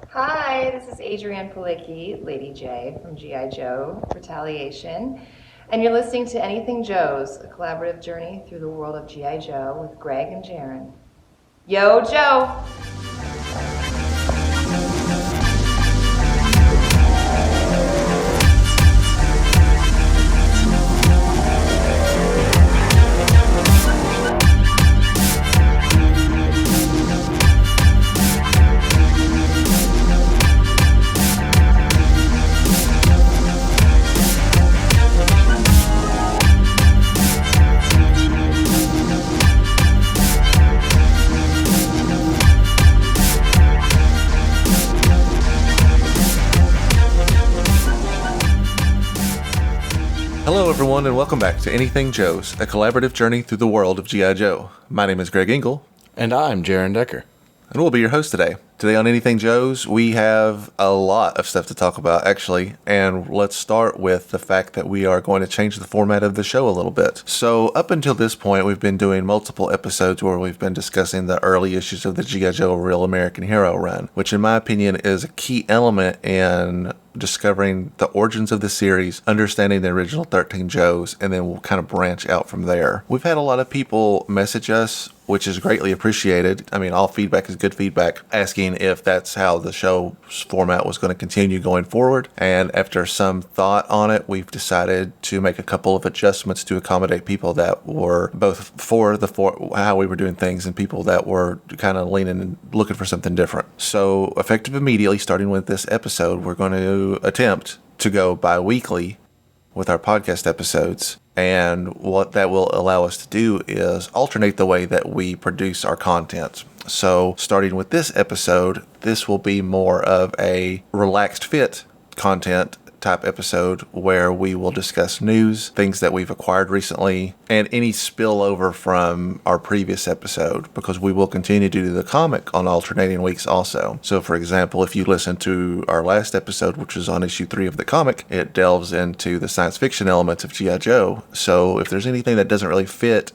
Hi, this is Adrienne Palicki, Lady J from G.I. Joe Retaliation, and you're listening to Anything Joe's, a collaborative journey through the world of G.I. Joe with Greg and Jaren. Yo, Joe! Hello everyone and welcome back to Anything Joe's, a collaborative journey through the world of G.I. Joe. My name is Greg Engel. And I'm Jaren Decker. And we'll be your host today. Today on Anything Joe's, we have a lot of stuff to talk about, actually. And let's start with the fact that we are going to change the format of the show a little bit. So up until this point, we've been doing multiple episodes where we've been discussing the early issues of the G.I. Joe Real American Hero run, which in my opinion is a key element in discovering the origins of the series, understanding the original 13 Joes, and then we'll kind of branch out from there. We've had a lot of people message us, which is greatly appreciated. I mean, all feedback is good feedback, asking if that's how the show's format was going to continue going forward. And after some thought on it, we've decided to make a couple of adjustments to accommodate people that were both for how we were doing things and people that were kind of leaning and looking for something different. So effective immediately, starting with this episode, we're going to attempt to go bi-weekly with our podcast episodes. And what that will allow us to do is alternate the way that we produce our content. So starting with this episode, this will be more of a relaxed fit content type episode where we will discuss news, things that we've acquired recently, and any spillover from our previous episode, because we will continue to do the comic on alternating weeks also. So for example, if you listen to our last episode, which is on issue 3 of the comic, it delves into the science fiction elements of G.I. Joe. So if there's anything that doesn't really fit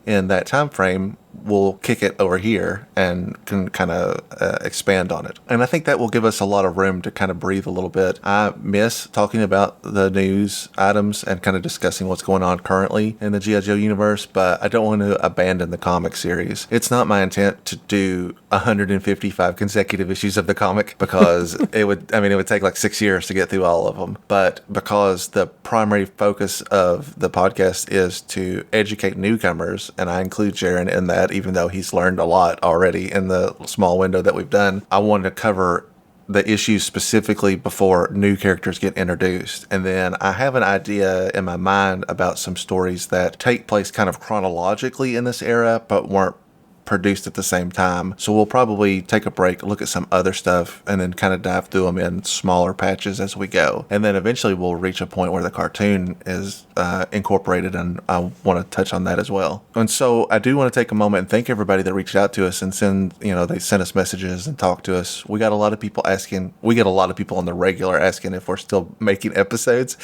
in that time frame, we'll kick it over here and can kind of expand on it. And I think that will give us a lot of room to kind of breathe a little bit. I miss talking about the news items and kind of discussing what's going on currently in the G.I. Joe universe, but I don't want to abandon the comic series. It's not my intent to do 155 consecutive issues of the comic because it would take like 6 years to get through all of them. But because the primary focus of the podcast is to educate newcomers, and I include Jaren in that, even though he's learned a lot already in the small window that we've done, I wanted to cover the issues specifically before new characters get introduced. And then I have an idea in my mind about some stories that take place kind of chronologically in this era, but weren't produced at the same time. So we'll probably take a break, look at some other stuff, and then kind of dive through them in smaller patches as we go. And then eventually we'll reach a point where the cartoon is incorporated, and I want to touch on that as well. And so I do want to take a moment and thank everybody that reached out to us and they sent us messages and talked to us. We got a lot of people asking, we get a lot of people on the regular asking if we're still making episodes,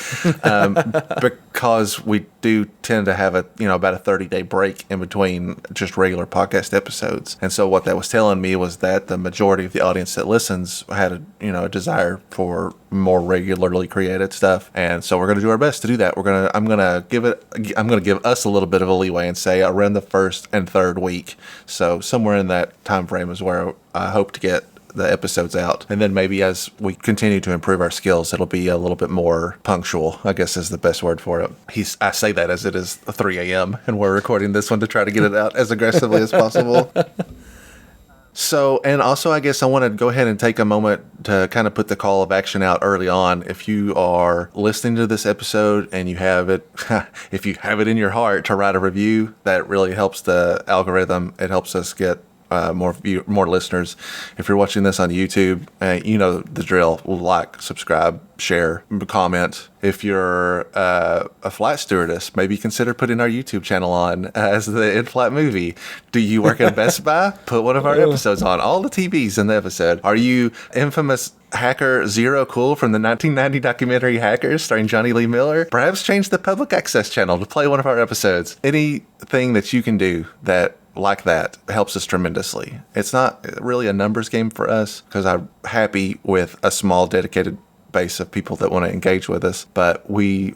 because we do tend to have about a 30-day break in between just regular podcast episodes. And so what that was telling me was that the majority of the audience that listens had a desire for more regularly created stuff. And so we're going to do our best to do that. I'm going to give us a little bit of a leeway and say around the first and third week. So somewhere in that time frame is where I hope to get the episodes out. And then maybe as we continue to improve our skills, it'll be a little bit more punctual, I guess is the best word for it. I say that as it is 3 a.m. and we're recording this one to try to get it out as aggressively as possible. So, and also I guess I want to go ahead and take a moment to kind of put the call of action out early on. If you are listening to this episode and you have it, if you have it in your heart to write a review, that really helps the algorithm. It helps us get more listeners. If you're watching this on YouTube, you know the drill. Like, subscribe, share, comment. If you're a flight stewardess, maybe consider putting our YouTube channel on as the in-flight movie. Do you work at Best Buy? Put one of our episodes on. All the TVs in the episode. Are you infamous hacker Zero Cool from the 1990 documentary Hackers starring Johnny Lee Miller? Perhaps change the public access channel to play one of our episodes. Anything that you can do that like that helps us tremendously. It's not really a numbers game for us because I'm happy with a small dedicated base of people that want to engage with us, but we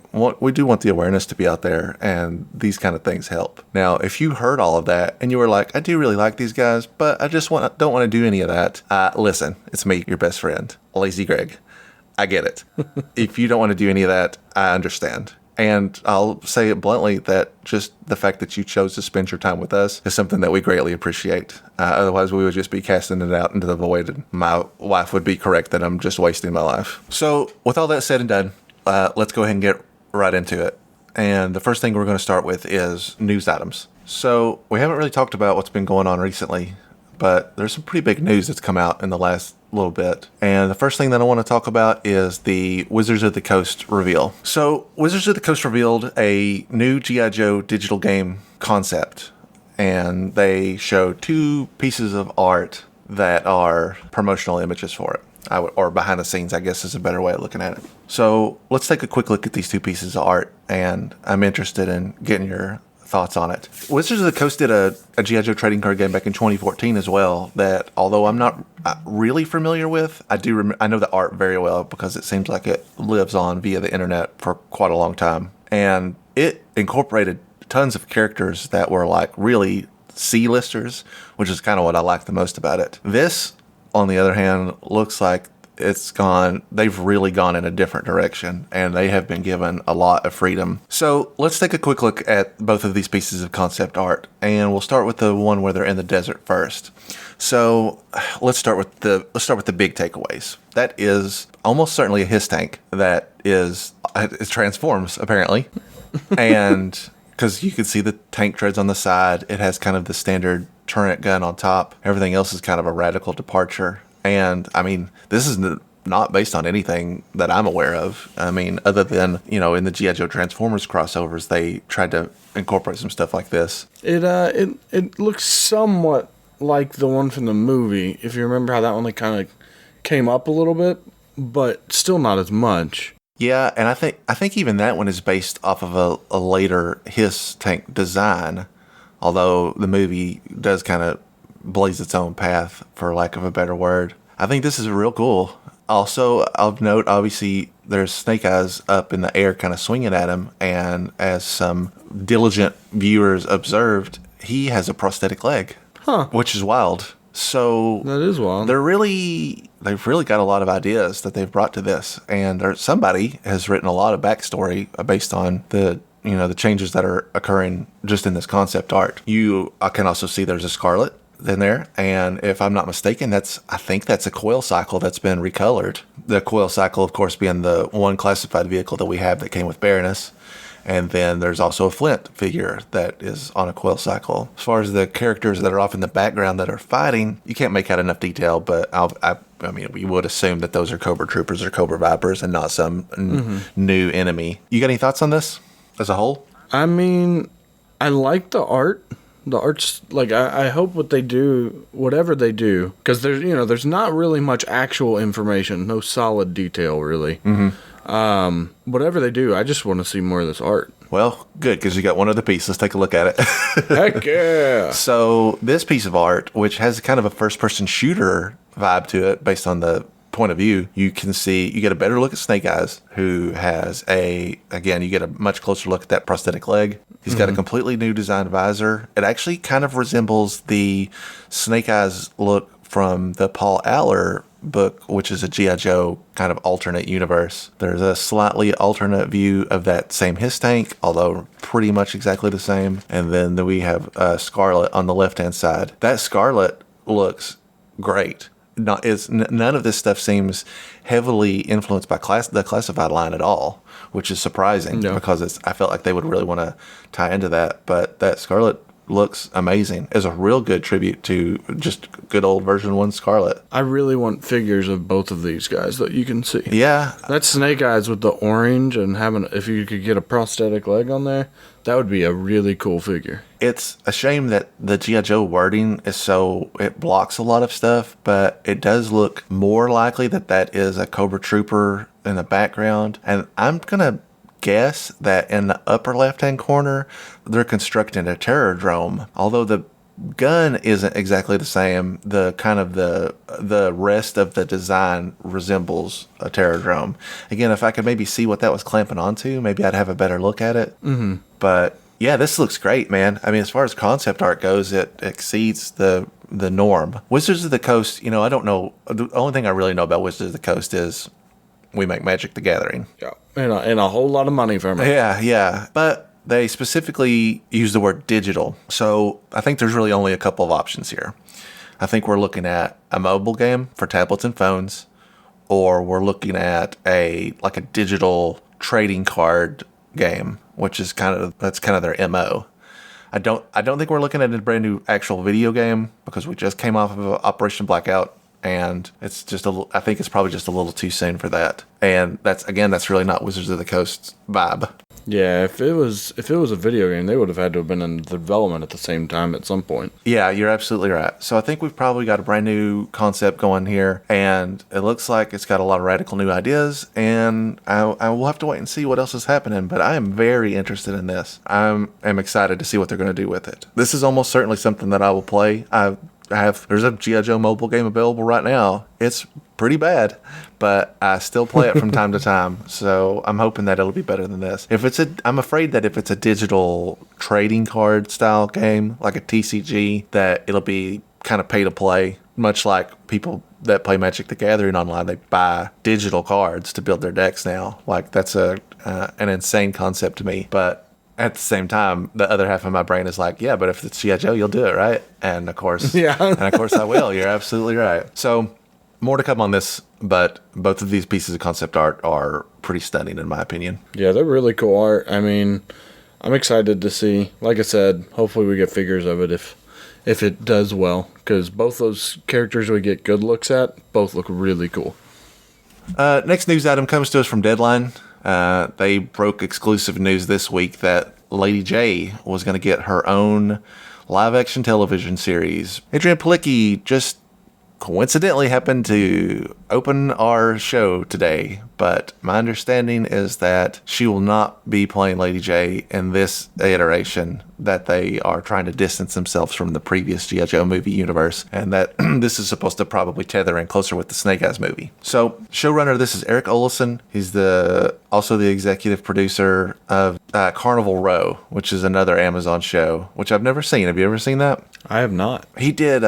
do want the awareness to be out there, and these kind of things help. Now, if you heard all of that and you were like, I do really like these guys, but I just don't want to do any of that, listen, it's me, your best friend, Lazy Greg. I get it. If you don't want to do any of that, I understand. And I'll say it bluntly that just the fact that you chose to spend your time with us is something that we greatly appreciate. Otherwise, we would just be casting it out into the void, and my wife would be correct that I'm just wasting my life. So with all that said and done, let's go ahead and get right into it. And the first thing we're going to start with is news items. So we haven't really talked about what's been going on recently, but there's some pretty big news that's come out in the last little bit. And the first thing that I want to talk about is the Wizards of the Coast reveal. So Wizards of the Coast revealed a new G.I. Joe digital game concept, and they showed 2 pieces of art that are promotional images for it. Or behind the scenes, I guess is a better way of looking at it. So let's take a quick look at these 2 pieces of art, and I'm interested in getting your thoughts on it. Wizards of the Coast did a G.I. Joe trading card game back in 2014 as well that, although I'm not really familiar with, I know the art very well because it seems like it lives on via the internet for quite a long time. And it incorporated tons of characters that were like really C-listers, which is kind of what I like the most about it. This, on the other hand, looks like they've really gone in a different direction, and they have been given a lot of freedom. So let's take a quick look at both of these pieces of concept art, and we'll start with the one where they're in the desert first. So let's start with the big takeaways. That is almost certainly a HISS tank that it transforms apparently, and because you can see the tank treads on the side, it has kind of the standard turret gun on top. Everything else is kind of a radical departure. And I mean, this is not based on anything that I'm aware of. I mean, other than, in the G.I. Joe Transformers crossovers, they tried to incorporate some stuff like this. It looks somewhat like the one from the movie, if you remember how that one kind of came up a little bit, but still not as much. Yeah, and I think even that one is based off of a later HISS tank design, although the movie does kind of blaze its own path, for lack of a better word. I think this is real cool. Also, of note, obviously, there's Snake Eyes up in the air kind of swinging at him, and as some diligent viewers observed, he has a prosthetic leg, which is wild. So that is wild. They've really got a lot of ideas that they've brought to this, and somebody has written a lot of backstory based on the changes that are occurring just in this concept art. I can also see there's a Scarlet in there, and if I'm not mistaken, I think that's a coil cycle that's been recolored. The coil cycle, of course, being the one classified vehicle that we have that came with Baroness, and then there's also a Flint figure that is on a coil cycle. As far as the characters that are off in the background that are fighting, you can't make out enough detail, but I mean, we would assume that those are Cobra Troopers or Cobra Vipers and not some new enemy. You got any thoughts on this as a whole? I mean, I like the art. The art's like, I hope whatever they do, because there's not really much actual information, no solid detail really. Whatever they do, I just want to see more of this art. Well, good, because you got one other piece. Let's take a look at it. Heck yeah! So this piece of art, which has kind of a first-person shooter vibe to it based on the point of view, you get a better look at Snake Eyes, who has you get a much closer look at that prosthetic leg. He's got a completely new designed visor. It actually kind of resembles the Snake Eyes look from the Paul Aller book, which is a G.I. Joe kind of alternate universe. There's a slightly alternate view of that same HISS tank, although pretty much exactly the same. And then we have Scarlet on the left-hand side. That Scarlet looks great. None of this stuff seems heavily influenced by the classified line at all, which is surprising because I felt like they would really want to tie into that. But that Scarlet looks amazing. It's a real good tribute to just good old version 1 Scarlet. I really want figures of both of these guys that you can see. Yeah. That Snake Eyes with the orange and if you could get a prosthetic leg on there, that would be a really cool figure. It's a shame that the G.I. Joe wording it blocks a lot of stuff, but it does look more likely that is a Cobra Trooper in the background. And I'm going to guess that in the upper left-hand corner, they're constructing a terror drome. Although the gun isn't exactly the same. The kind of the rest of the design resembles a Terradrome. Again, if I could maybe see what that was clamping onto, maybe I'd have a better look at it. Mm-hmm. But yeah, this looks great, man. I mean, as far as concept art goes, it exceeds the norm. Wizards of the Coast, I don't know. The only thing I really know about Wizards of the Coast is we make Magic the Gathering. Yeah, and a whole lot of money from it. Yeah. But they specifically use the word digital. So I think there's really only a couple of options here. I think we're looking at a mobile game for tablets and phones, or we're looking at a digital trading card game, which is that's kind of their MO. I don't think we're looking at a brand new actual video game because we just came off of Operation Blackout, and it's just I think it's probably just a little too soon for that. And that's really not Wizards of the Coast vibe. Yeah, if it was a video game, they would have had to have been in development at the same time at some point. Yeah, you're absolutely right. So I think we've probably got a brand new concept going here, and it looks like it's got a lot of radical new ideas, and I will have to wait and see what else is happening, but I am very interested in this. I am excited to see what they're going to do with it. This is almost certainly something that I will play. There's a G.I. Joe mobile game available right now. It's pretty bad, but I still play it from time to time. So I'm hoping that it'll be better than this. I'm afraid that if it's a digital trading card style game, like a TCG, that it'll be kind of pay to play, much like people that play Magic the Gathering online. They buy digital cards to build their decks now. Like that's an insane concept to me, but at the same time, the other half of my brain is like, yeah, but if it's G.I. Joe, you'll do it, right? And of course, I will. You're absolutely right. So more to come on this, but both of these pieces of concept art are pretty stunning in my opinion. Yeah, they're really cool art. I mean, I'm excited to see. Like I said, hopefully we get figures of it if it does well, because both those characters we get good looks at both look really cool. Next news item comes to us from Deadline. They broke exclusive news this week that Lady J was going to get her own live-action television series. Adrian Palicki just coincidentally happened to open our show today, but my understanding is that she will not be playing Lady J in this iteration, that they are trying to distance themselves from the previous G.I. Joe movie universe, and that this is supposed to probably tether in closer with the Snake Eyes movie. So, showrunner, this is Eric Olson. He's also the executive producer of Carnival Row, which is another Amazon show, which I've never seen. Have you ever seen that? I have not. He did...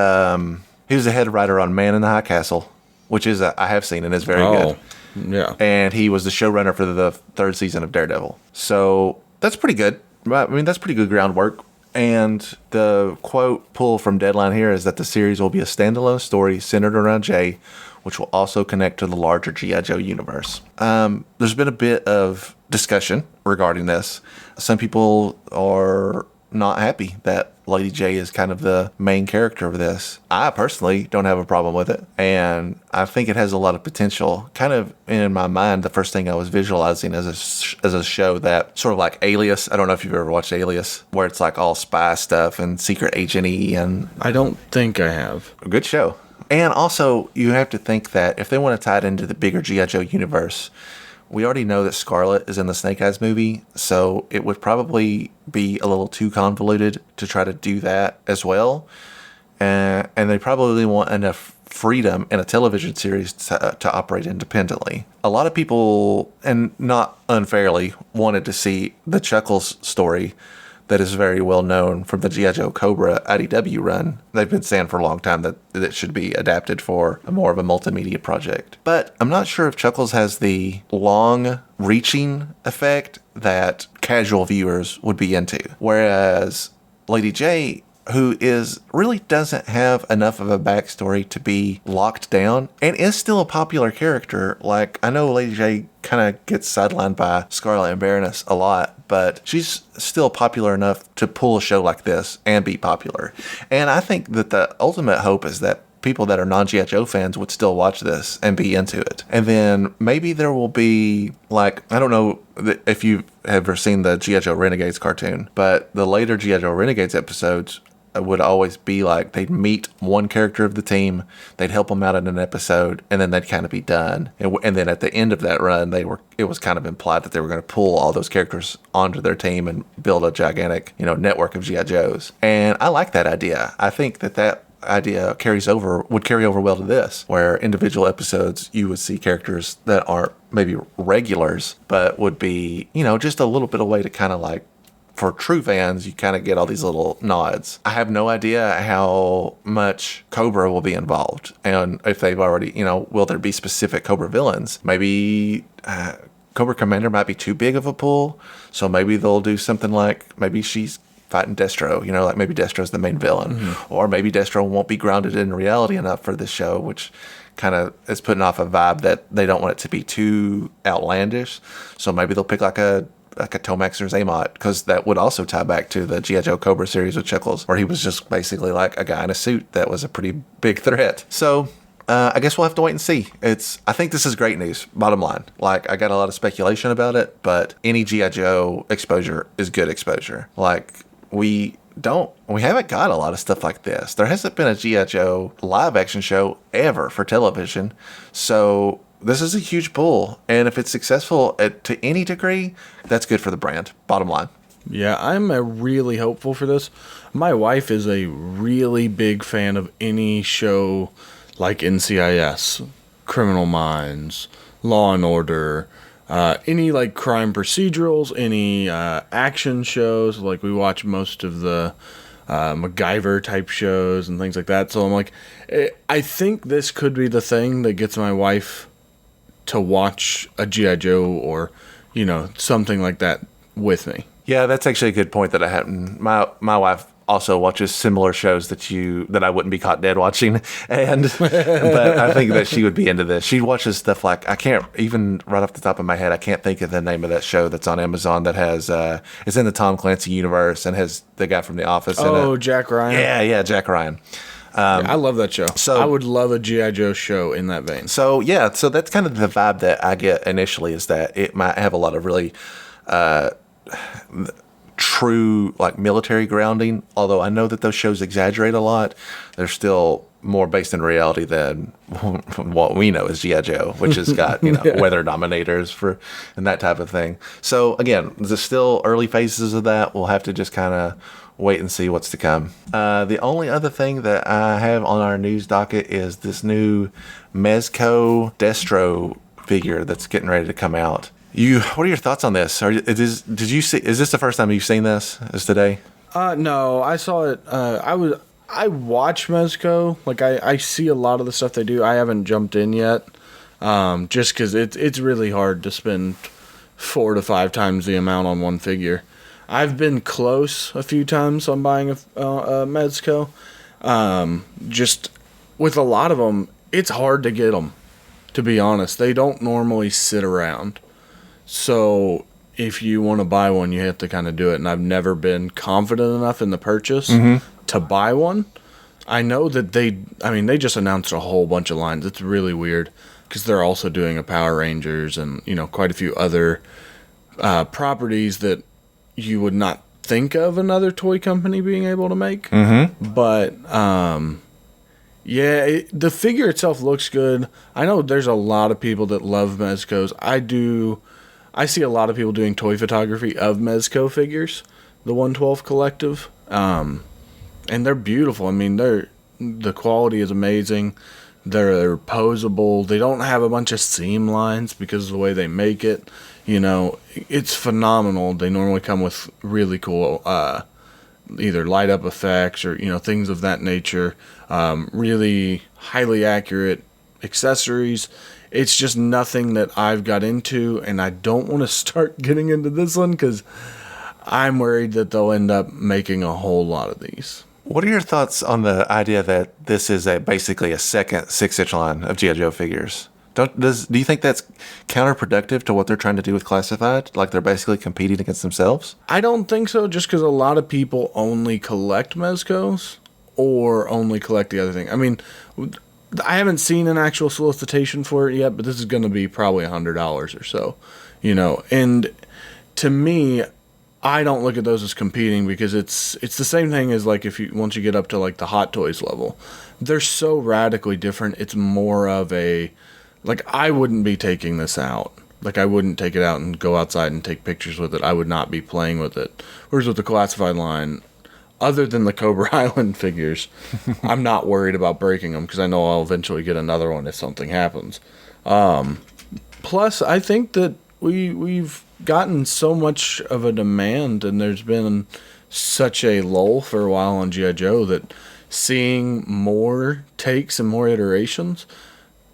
He was the head writer on Man in the High Castle, which is I have seen and is very good. Yeah. And he was the showrunner for the third season of Daredevil. So that's pretty good. I mean, that's pretty good groundwork. And the quote pull from Deadline here is that the series will be a standalone story centered around Jay, which will also connect to the larger G.I. Joe universe. There's been a bit of discussion regarding this. Some people are not happy that Lady J is kind of the main character of this. I personally don't have a problem with it, and I think it has a lot of potential. Kind of in my mind, the first thing I was visualizing as a show that sort of like Alias. I don't know if you've ever watched Alias, where it's like all spy stuff and secret agent-y, and I don't think I have. A good show. And also, you have to think that if they want to tie it into the bigger G.I. Joe universe, we already know that Scarlet is in the Snake Eyes movie, so it would probably be a little too convoluted to try to do that as well. And they probably want enough freedom in a television series to operate independently. A lot of people, and not unfairly, wanted to see the Chuckles story that is very well known from the G.I. Joe Cobra IDW run. They've been saying for a long time that it should be adapted for more of a multimedia project. But I'm not sure if Chuckles has the long-reaching effect that casual viewers would be into. Whereas Lady J, who really doesn't have enough of a backstory to be locked down and is still a popular character. Like, I know Lady J kind of gets sidelined by Scarlet and Baroness a lot, but she's still popular enough to pull a show like this and be popular. And I think that the ultimate hope is that people that are non-G.I. Joe fans would still watch this and be into it. And then maybe there will be, like, I don't know if you've ever seen the G.I. Joe Renegades cartoon, but the later G.I. Joe Renegades episodes would always be like they'd meet one character of the team, they'd help them out in an episode, and then they'd kind of be done. And then at the end of that run, it was kind of implied that they were going to pull all those characters onto their team and build a gigantic, network of G.I. Joes. And I like that idea. I think that idea would carry over well to this, where individual episodes you would see characters that aren't maybe regulars, but would be, just a little bit of way to kind of like, for true fans, you kind of get all these little nods. I have no idea how much Cobra will be involved, and if they've already, will there be specific Cobra villains? Maybe Cobra Commander might be too big of a pull, so maybe they'll do something like, maybe she's fighting Destro, like maybe Destro's the main villain, or maybe Destro won't be grounded in reality enough for this show, which kind of is putting off a vibe that they don't want it to be too outlandish. So maybe they'll pick like a Tomax or Zaymot, because that would also tie back to the G.I. Joe Cobra series with Chuckles, where he was just basically like a guy in a suit that was a pretty big threat. So I guess we'll have to wait and see. I think this is great news, bottom line. Like, I got a lot of speculation about it, but any G.I. Joe exposure is good exposure. Like, we haven't got a lot of stuff like this. There hasn't been a G.I. Joe live action show ever for television. So this is a huge pull. And if it's successful to any degree, that's good for the brand, bottom line. Yeah, I'm really hopeful for this. My wife is a really big fan of any show like NCIS, Criminal Minds, Law and Order, any like crime procedurals, any action shows. Like, we watch most of the MacGyver type shows and things like that. So I'm like, I think this could be the thing that gets my wife to watch a G.I. Joe or, something like that with me. Yeah, that's actually a good point that I hadn't. My wife also watches similar shows that I wouldn't be caught dead watching, but I think that she would be into this. She watches stuff like, I can't even right off the top of my head, I can't think of the name of that show that's on Amazon that has it's in the Tom Clancy universe and has the guy from The Office in it. Oh, Jack Ryan. Yeah, Jack Ryan. I love that show. So I would love a G.I. Joe show in that vein. So that's kind of the vibe that I get initially, is that it might have a lot of really true like military grounding, although I know that those shows exaggerate a lot. They're still more based in reality than what we know as G.I. Joe, which has got weather dominators and that type of thing. So again, there's still early phases of that. We'll have to just kind of wait and see what's to come. The only other thing that I have on our news docket is this new Mezco Destro figure that's getting ready to come out. What are your thoughts on this? Is this the first time you've seen this? Is today? No, I saw it. I watch Mezco. Like, I see a lot of the stuff they do. I haven't jumped in yet, just because it's really hard to spend 4 to 5 times the amount on one figure. I've been close a few times on buying a Mezco. Just with a lot of them, it's hard to get them, to be honest. They don't normally sit around. So if you want to buy one, you have to kind of do it. And I've never been confident enough in the purchase to buy one. I know that they just announced a whole bunch of lines. It's really weird because they're also doing a Power Rangers and, quite a few other properties that you would not think of another toy company being able to make. But, the figure itself looks good. I know there's a lot of people that love Mezcos. I see a lot of people doing toy photography of Mezco figures, the 112 Collective, and they're beautiful. I mean, the quality is amazing. They're posable. They don't have a bunch of seam lines because of the way they make it. It's phenomenal. They normally come with really cool either light up effects or things of that nature. Really highly accurate accessories. It's just nothing that I've got into, and I don't want to start getting into this one because I'm worried that they'll end up making a whole lot of these. What are your thoughts on the idea that this is basically a second 6-inch line of G.I. Joe figures? Do you think that's counterproductive to what they're trying to do with Classified? Like they're basically competing against themselves? I don't think so, just because a lot of people only collect Mezcos or only collect the other thing. I mean, I haven't seen an actual solicitation for it yet, but this is going to be probably $100 or so, and to me, I don't look at those as competing because it's the same thing as like once you get up to like the Hot Toys level. They're so radically different. It's more of a like I wouldn't be taking this out. Like I wouldn't take it out and go outside and take pictures with it. I would not be playing with it. Whereas with the classified line, other than the Cobra Island figures, I'm not worried about breaking them because I know I'll eventually get another one if something happens. Plus, I think that we've gotten so much of a demand, and there's been such a lull for a while on G.I. Joe that seeing more takes and more iterations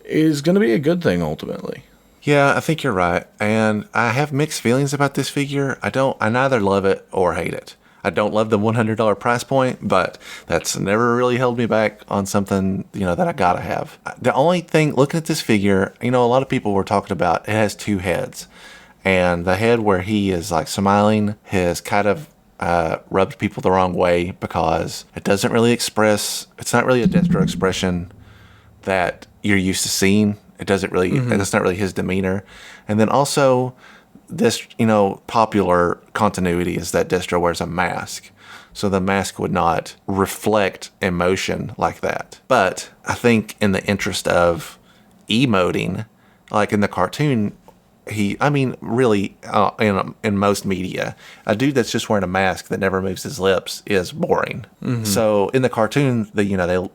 is going to be a good thing ultimately. Yeah, I think you're right. And I have mixed feelings about this figure. I neither love it or hate it. I don't love the $100 price point, but that's never really held me back on something, that I gotta have. The only thing, looking at this figure, a lot of people were talking about, it has two heads. And the head where he is like smiling has kind of rubbed people the wrong way because it doesn't really express, it's not really a Destro expression that you're used to seeing. It doesn't really, it's not really his demeanor. And then also, this, popular continuity is that Destro wears a mask. So the mask would not reflect emotion like that. But I think in the interest of emoting, like in the cartoon, really, in most media, a dude that's just wearing a mask that never moves his lips is boring. So in the cartoon, they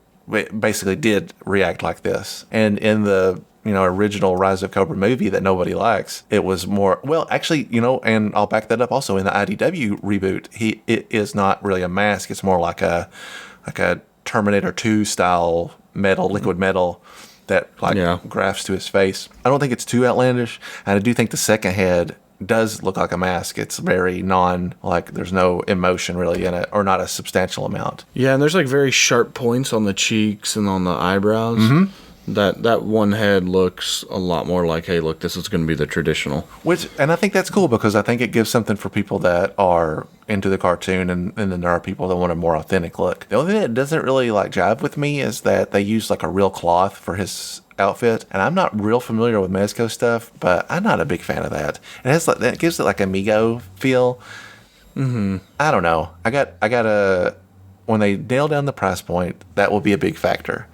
basically did react like this. And in the original Rise of Cobra movie that nobody likes, it was more, well, actually, and I'll back that up also in the IDW reboot, it is not really a mask. It's more like a Terminator 2 style liquid metal that grafts to his face. I don't think it's too outlandish. And I do think the second head does look like a mask. It's very there's no emotion really in it, or not a substantial amount. Yeah, and there's like very sharp points on the cheeks and on the eyebrows. That one head looks a lot more like, hey, look, this is going to be the traditional. And I think that's cool because I think it gives something for people that are into the cartoon, and then there are people that want a more authentic look. The only thing that doesn't really jive with me is that they use a real cloth for his outfit, and I'm not real familiar with Mezco stuff, but I'm not a big fan of that. It gives it like Amigo feel. I don't know. I got when they nail down the price point, that will be a big factor.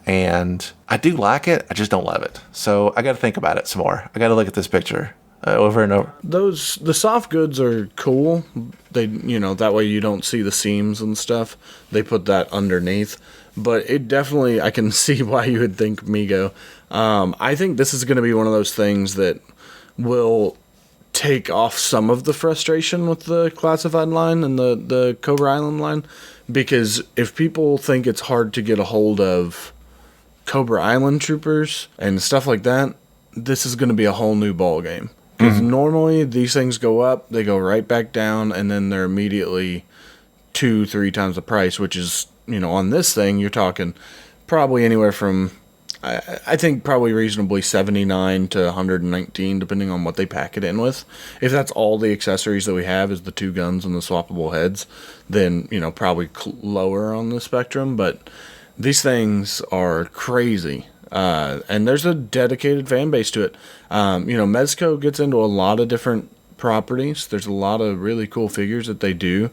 And I do like it, I just don't love it. So I got to think about it some more. I got to look at this picture over and over. The soft goods are cool. They, that way you don't see the seams and stuff. They put that underneath. But it definitely, I can see why you would think Migo. I think this is going to be one of those things that will take off some of the frustration with the classified line and the Cobra Island line. Because if people think it's hard to get a hold of Cobra Island troopers and stuff like that, this is going to be a whole new ball game. Because normally these things go up, they go right back down, and then they're immediately 2-3 times the price, which is, on this thing, you're talking probably anywhere from, I think probably reasonably $79 to $119, depending on what they pack it in with. If that's all the accessories that we have is the two guns and the swappable heads, then, probably lower on the spectrum, but these things are crazy, and there's a dedicated fan base to it. Mezco gets into a lot of different properties. There's a lot of really cool figures that they do,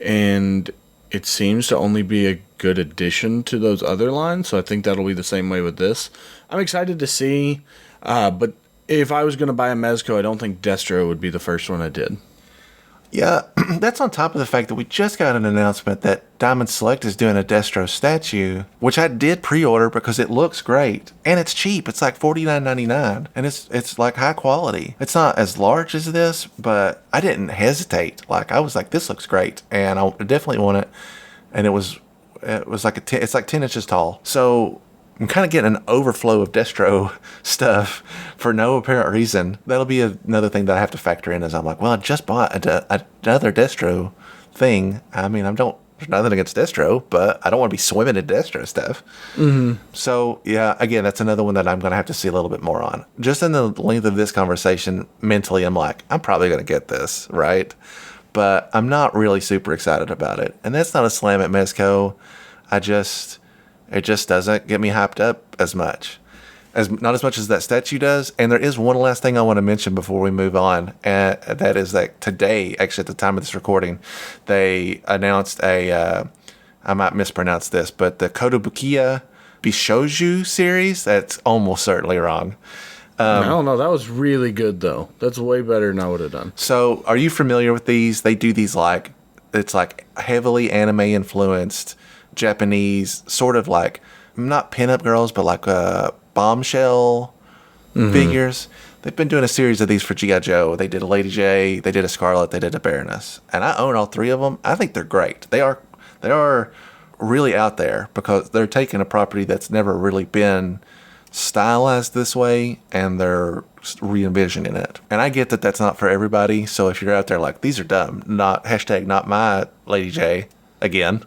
and it seems to only be a good addition to those other lines, so I think that'll be the same way with this. I'm excited to see, but if I was going to buy a Mezco, I don't think Destro would be the first one I did. Yeah, that's on top of the fact that we just got an announcement that Diamond Select is doing a Destro statue, which I did pre-order because it looks great. And it's cheap. It's like $49.99. And it's like high quality. It's not as large as this, but I didn't hesitate. I was like, this looks great. And I definitely want it. And it was like it's like 10 inches tall. So I'm kind of getting an overflow of Destro stuff for no apparent reason. That'll be another thing that I have to factor in as I'm like, well, I just bought another Destro thing. There's nothing against Destro, but I don't want to be swimming in Destro stuff. So, yeah, again, that's another one that I'm going to have to see a little bit more on. Just in the length of this conversation, mentally, I'm like, I'm probably going to get this, right? But I'm not really super excited about it. And that's not a slam at Mezco. It just doesn't get me hyped up as much. not as much as that statue does. And there is one last thing I want to mention before we move on, and that is that today, actually at the time of this recording, they announced I might mispronounce this, but the Kotobukiya Bishouju series. That's almost certainly wrong. I don't know. That was really good, though. That's way better than I would have done. So, are you familiar with these? They do these it's like heavily anime influenced Japanese, sort of like, not pinup girls, but like bombshell figures. They've been doing a series of these for G.I. Joe. They did a Lady J, they did a Scarlet, they did a Baroness. And I own all three of them. I think they're great. They are really out there because they're taking a property that's never really been stylized this way, and they're re-envisioning it. And I get that that's not for everybody, so if you're out there like, these are dumb, not my Lady J again,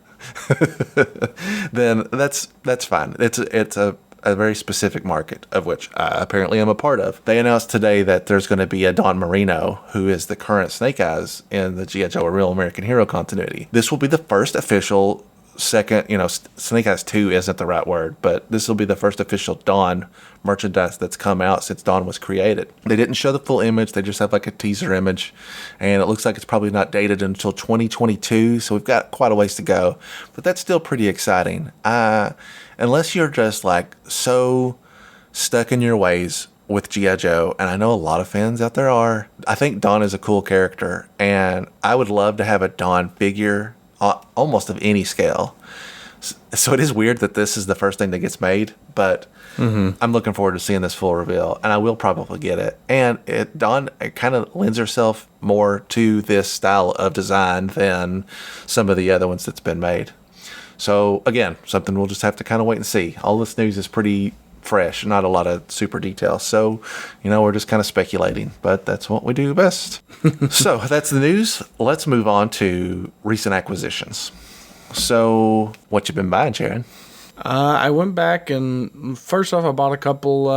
then that's fine. It's a very specific market, of which I apparently am a part of. They announced today that there's going to be a Don Marino, who is the current Snake Eyes in the G.I. Joe, a Real American Hero continuity. This will be the first official second, Snake Eyes 2 isn't the right word, but this will be the first official Dawn merchandise that's come out since Dawn was created. They didn't show the full image, they just have like a teaser image, and it looks like it's probably not dated until 2022, so we've got quite a ways to go, but that's still pretty exciting. Unless you're just like so stuck in your ways with G.I. Joe, and I know a lot of fans out there are, I think Dawn is a cool character, and I would love to have a Dawn figure almost of any scale. So it is weird that this is the first thing that gets made, but I'm looking forward to seeing this full reveal, and I will probably get it. And Dawn kind of lends herself more to this style of design than some of the other ones that's been made. So again, something we'll just have to kind of wait and see. All this news is pretty fresh, not a lot of super details. So, we're just kind of speculating, but that's what we do best. So that's the news. Let's move on to recent acquisitions. So what you been buying, Jaren? I went back and first off, I bought a couple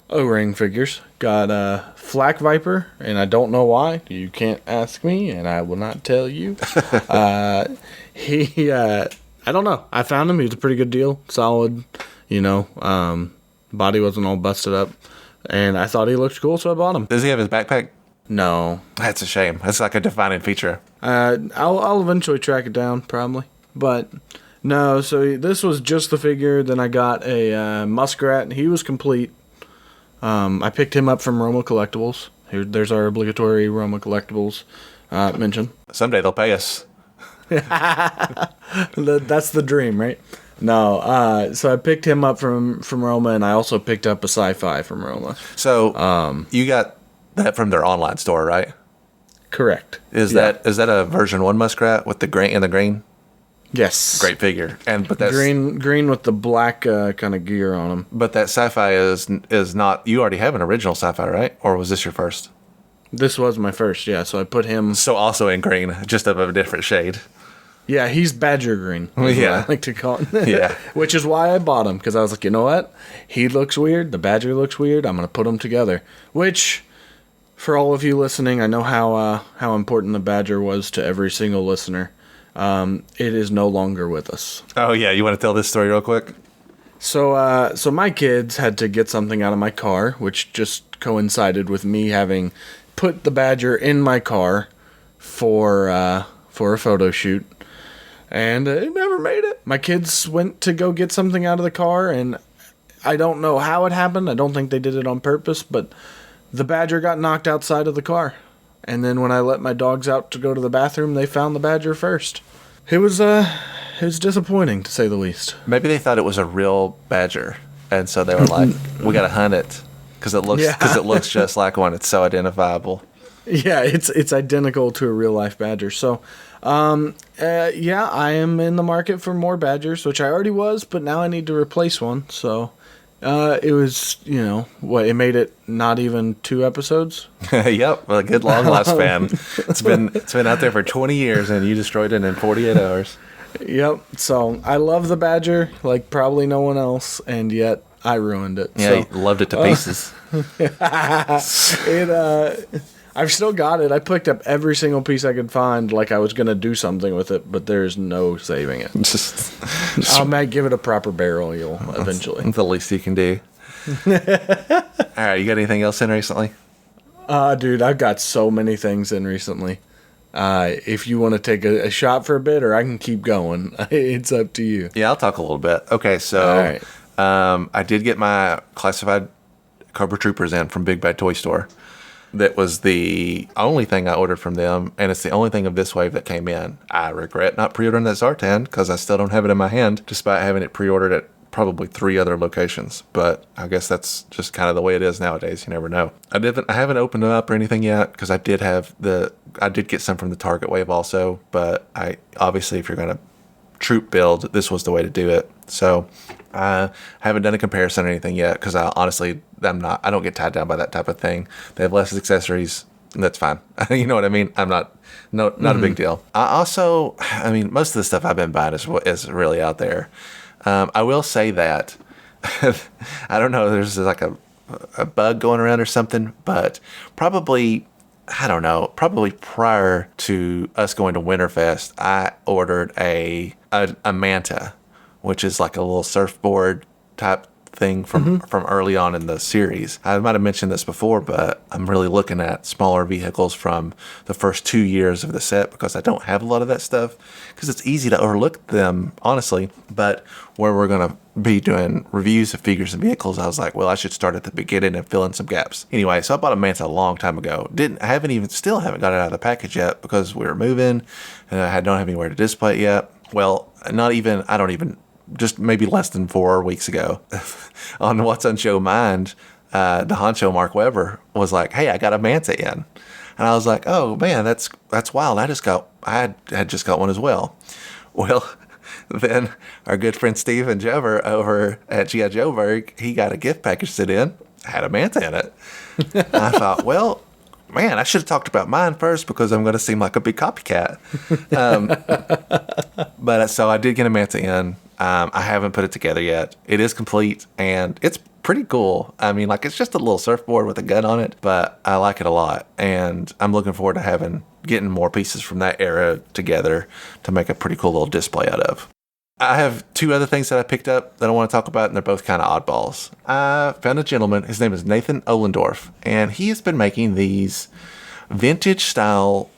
O-ring figures. Got Flak Viper, and I don't know why. You can't ask me, and I will not tell you. I don't know. I found him. He was a pretty good deal. Solid. Body wasn't all busted up, and I thought he looked cool, so I bought him. Does he have his backpack? No. That's a shame. That's like a defining feature. I'll eventually track it down, probably. But no, so this was just the figure. Then I got a Muskrat. He was complete. I picked him up from Roma Collectibles. There's our obligatory Roma Collectibles mention. Someday they'll pay us. That's the dream, right? No, so I picked him up from Roma, and I also picked up a sci-fi from Roma. So you got that from their online store, right? Correct. Is that a version 1 Muskrat with the green? Yes. Great figure. But that's green with the black kind of gear on him. But that sci-fi is not. You already have an original sci-fi, right? Or was this your first? This was my first, yeah. So I put him. So also in green, just of a different shade. Yeah, he's Badger Green. Yeah, I like to call it. Yeah, which is why I bought him, because I was like, you know what? He looks weird. The Badger looks weird. I'm gonna put them together. Which, for all of you listening, I know how important the Badger was to every single listener. It is no longer with us. Oh yeah, you want to tell this story real quick? So my kids had to get something out of my car, which just coincided with me having put the Badger in my car for a photo shoot. And it never made it. My kids went to go get something out of the car, and I don't know how it happened. I don't think they did it on purpose, but the Badger got knocked outside of the car. And then when I let my dogs out to go to the bathroom, they found the Badger first. It was disappointing, to say the least. Maybe they thought it was a real badger, and so they were like, "We gotta hunt it because it looks just like one. It's so identifiable." Yeah, it's identical to a real life badger. So, yeah, I am in the market for more badgers, which I already was, but now I need to replace one. So, it was, it made it not even 2 episodes. Yep, a good long lifespan. It's been out there for 20 years, and you destroyed it in 48 hours. Yep. So I love the badger like probably no one else, and yet I ruined it. Yeah, you loved it to pieces. I've still got it. I picked up every single piece I could find, like I was going to do something with it, but there's no saving it. I might give it a proper burial eventually. That's the least you can do. All right, you got anything else in recently? Dude, I've got so many things in recently. If you want to take a shot for a bit, or I can keep going. It's up to you. Yeah, I'll talk a little bit. Okay, so All right. I did get my classified Cobra Troopers in from Big Bad Toy Store. That was the only thing I ordered from them, and it's the only thing of this wave that came in. I regret not pre-ordering that Zartan because I still don't have it in my hand, despite having it pre-ordered at probably 3 other locations. But I guess that's just kind of the way it is nowadays. You never know. I haven't opened it up or anything yet because I did get some from the Target wave also. But I obviously, if you're gonna troop build, this was the way to do it. So I haven't done a comparison or anything yet because I don't get tied down by that type of thing. They have less accessories, and that's fine. You know what I mean? Not a big deal. Most of the stuff I've been buying is really out there. I will say that I don't know, there's like a bug going around or something, but probably prior to us going to Winterfest, I ordered a Manta, which is like a little surfboard type thing from early on in the series. I might have mentioned this before, but I'm really looking at smaller vehicles from the first 2 years of the set because I don't have a lot of that stuff because it's easy to overlook them, honestly. But where we're going to be doing reviews of figures and vehicles, I was like, well, I should start at the beginning and fill in some gaps. Anyway, so I bought a Manta a long time ago. Still haven't got it out of the package yet because we were moving and I don't have anywhere to display it yet. Well, just maybe less than 4 weeks ago on What's on Show Mind, the honcho Mark Weber was like, hey, I got a Manta in. And I was like, oh man, that's wild. I had just got one as well. Well, then our good friend Steven Jever over at G.I. Joeberg, he got a gift package sent in, had a Manta in it. I thought, well, man, I should have talked about mine first because I'm going to seem like a big copycat. But so I did get a Manta in. I haven't put it together yet. It is complete and it's pretty cool. I mean, like, it's just a little surfboard with a gun on it, but I like it a lot. And I'm looking forward to getting more pieces from that era together to make a pretty cool little display out of. I have 2 other things that I picked up that I want to talk about, and they're both kind of oddballs. I found a gentleman, his name is Nathan Ohlendorf, and he has been making these vintage style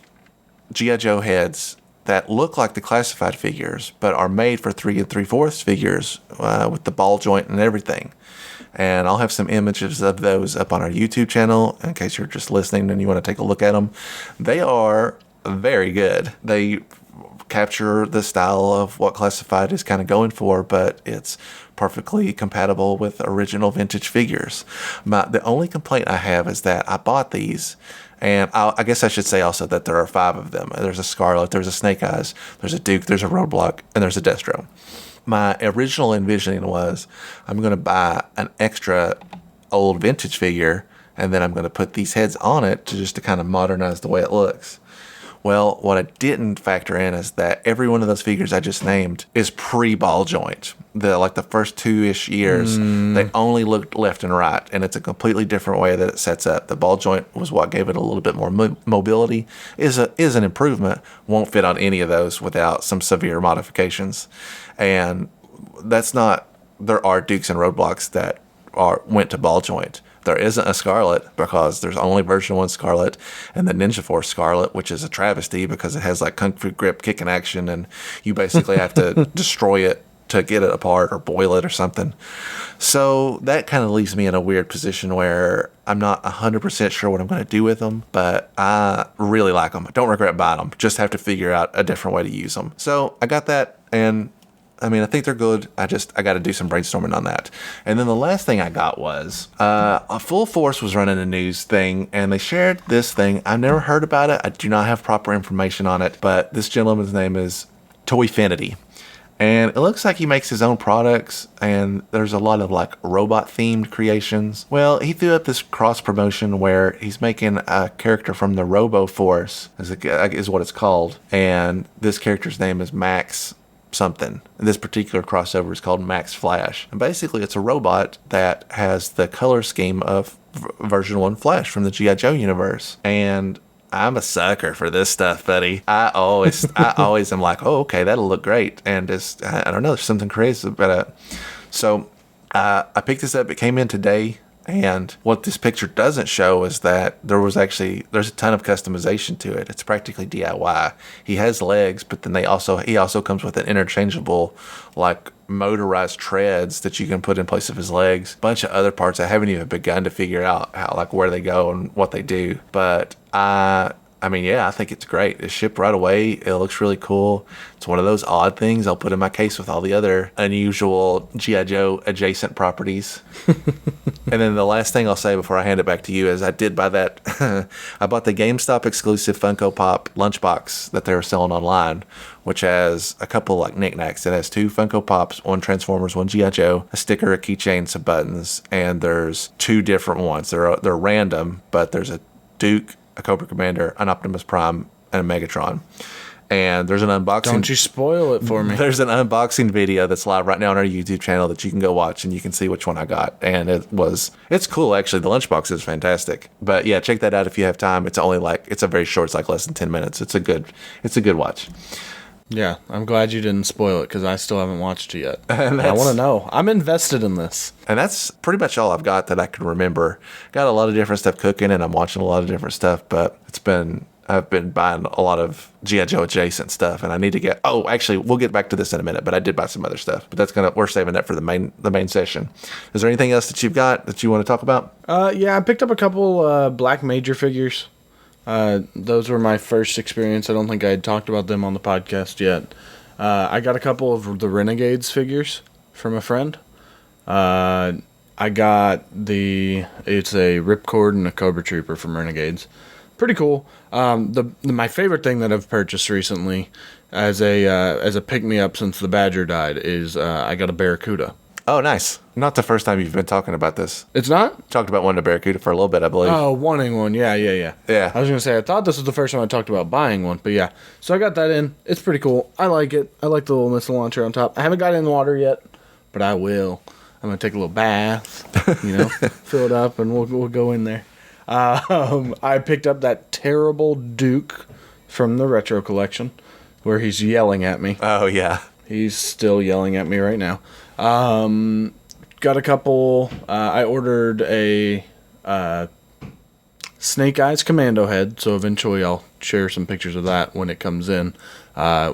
G.I. Joe heads that look like the classified figures, but are made for 3 3/4 figures with the ball joint and everything. And I'll have some images of those up on our YouTube channel in case you're just listening and you want to take a look at them. They are very good. They capture the style of what classified is kind of going for, but it's perfectly compatible with original vintage figures. The only complaint I have is that I bought these, and I guess I should say also that there are 5 of them. There's a Scarlet, there's a Snake Eyes, there's a Duke, there's a Roadblock, and there's a Destro. My original envisioning was I'm going to buy an extra old vintage figure, and then I'm going to put these heads on it to kind of modernize the way it looks. Well, what I didn't factor in is that every one of those figures I just named is pre-ball joint. The first 2-ish years, they only looked left and right, and it's a completely different way that it sets up. The ball joint was what gave it a little bit more mobility. Is an improvement. Won't fit on any of those without some severe modifications, and there are Dukes and Roadblocks that went to ball joint. There isn't a Scarlet because there's only version 1 Scarlet and the Ninja Force Scarlet, which is a travesty because it has like Kung Fu grip kicking action and you basically have to destroy it to get it apart or boil it or something. So that kind of leaves me in a weird position where I'm not 100% sure what I'm going to do with them, but I really like them. I don't regret buying them. Just have to figure out a different way to use them. So I got that, and I think they're good. I got to do some brainstorming on that. And then the last thing I got was Full Force was running a news thing, and they shared this thing. I've never heard about it. I do not have proper information on it, but this gentleman's name is Toyfinity. And it looks like he makes his own products, and there's a lot of like robot-themed creations. Well, he threw up this cross-promotion where he's making a character from the Robo Force, is what it's called. And this character's name is Max something. This particular crossover is called Max Flash. And basically it's a robot that has the color scheme of version 1 Flash from the G.I. Joe universe. And I'm a sucker for this stuff, buddy. I always am like, oh, okay, that'll look great. And I don't know, there's something crazy about it. So I picked this up. It came in today. And what this picture doesn't show is that there's a ton of customization to it. It's practically DIY. He has legs, but then he also comes with an interchangeable, like, motorized treads that you can put in place of his legs. A bunch of other parts I haven't even begun to figure out how, like, where they go and what they do. But I mean, yeah, I think it's great. It's shipped right away. It looks really cool. It's one of those odd things I'll put in my case with all the other unusual G.I. Joe adjacent properties. And then the last thing I'll say before I hand it back to you is I did buy that. I bought the GameStop exclusive Funko Pop lunchbox that they were selling online, which has a couple like knickknacks. It has 2 Funko Pops, 1 Transformers, 1 G.I. Joe, a sticker, a keychain, some buttons, and there's 2 different ones. They're random, but there's a Duke, a Cobra Commander, an Optimus Prime, and a Megatron. And there's an unboxing. Don't you spoil it for me. There's an unboxing video that's live right now on our YouTube channel that you can go watch and you can see which one I got. And it's cool actually. The lunchbox is fantastic. But yeah, check that out if you have time. It's a very short, it's like less than 10 minutes. It's a good watch. Yeah, I'm glad you didn't spoil it because I still haven't watched it yet. And I want to know. I'm invested in this. And that's pretty much all I've got that I can remember. Got a lot of different stuff cooking and I'm watching a lot of different stuff, but I've been buying a lot of G.I. Joe adjacent stuff, and I need to get. Oh, actually, we'll get back to this in a minute. But I did buy some other stuff. But we're saving that for the main session. Is there anything else that you've got that you want to talk about? Yeah, I picked up a couple Black Major figures. Those were my first experience. I don't think I had talked about them on the podcast yet. I got a couple of the Renegades figures from a friend. I got it's a Ripcord and a Cobra Trooper from Renegades. Pretty cool. My favorite thing that I've purchased recently as a pick-me-up since the Badger died is I got a Barracuda. Oh, nice. Not the first time you've been talking about this. It's not? Talked about wanting a Barracuda for a little bit, I believe. Oh, wanting one. Yeah. Yeah. I was going to say, I thought this was the first time I talked about buying one, but yeah. So I got that in. It's pretty cool. I like it. I like the little missile launcher on top. I haven't got it in the water yet, but I will. I'm going to take a little bath, fill it up, and we'll go in there. I picked up that terrible Duke from the Retro Collection where he's yelling at me. Oh, yeah. He's still yelling at me right now. Got a couple. I ordered a Snake Eyes Commando head, so eventually I'll share some pictures of that when it comes in